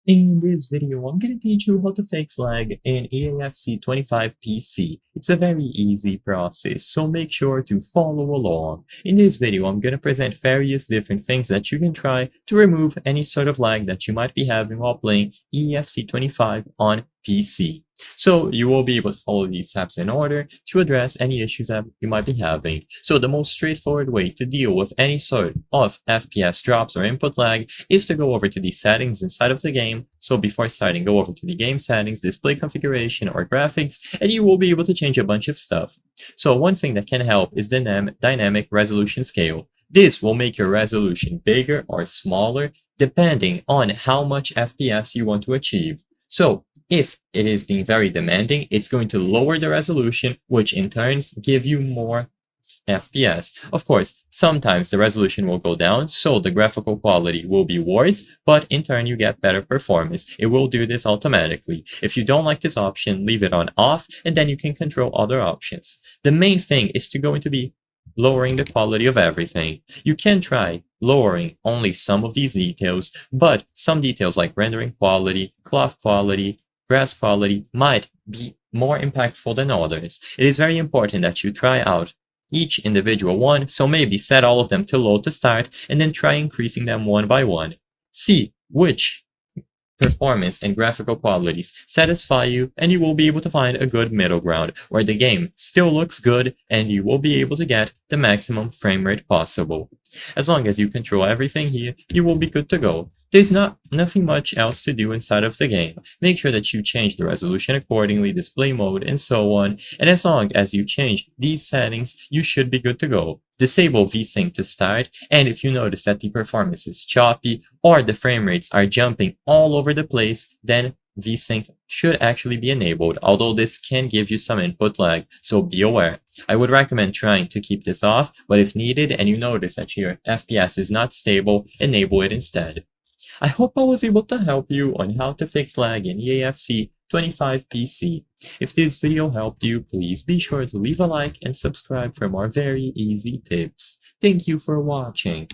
In this video, I'm going to teach you how to fix lag in EAFC 25 PC. It's a very easy process, so make sure to follow along. In this video, I'm going to present various different things that you can try to remove any sort of lag that you might be having while playing EAFC 25 on PC. So you will be able to follow these steps in order to address any issues that you might be having. So the most straightforward way to deal with any sort of FPS drops or input lag is to go over to the settings inside of the game. So before starting, go over to the game settings, display configuration, or graphics, and you will be able to change a bunch of stuff. So one thing that can help is the dynamic resolution scale. This will make your resolution bigger or smaller depending on how much FPS you want to achieve. So if it is being very demanding, it's going to lower the resolution, which in turn give you more FPS. Of course, sometimes the resolution will go down, so the graphical quality will be worse, but in turn you get better performance. It will do this automatically. If you don't like this option, leave it on off, and then you can control other options. The main thing is going to be lowering the quality of everything. You can try lowering only some of these details, but some details like rendering quality, cloth quality, grass quality might be more impactful than others. It is very important that you try out each individual one, so maybe set all of them to low to start and then try increasing them one by one. See which performance and graphical qualities satisfy you, and you will be able to find a good middle ground where the game still looks good and you will be able to get the maximum frame rate possible. As long as you control everything here, you will be good to go. There's nothing much else to do inside of the game. Make sure that you change the resolution accordingly, display mode, and so on. And as long as you change these settings, you should be good to go. Disable VSync to start, and if you notice that the performance is choppy or the frame rates are jumping all over the place, then VSync should actually be enabled, although this can give you some input lag, so be aware. I would recommend trying to keep this off, but if needed and you notice that your FPS is not stable, enable it instead. I hope I was able to help you on how to fix lag in EAFC 25 PC. If this video helped you, please be sure to leave a like and subscribe for more very easy tips. Thank you for watching.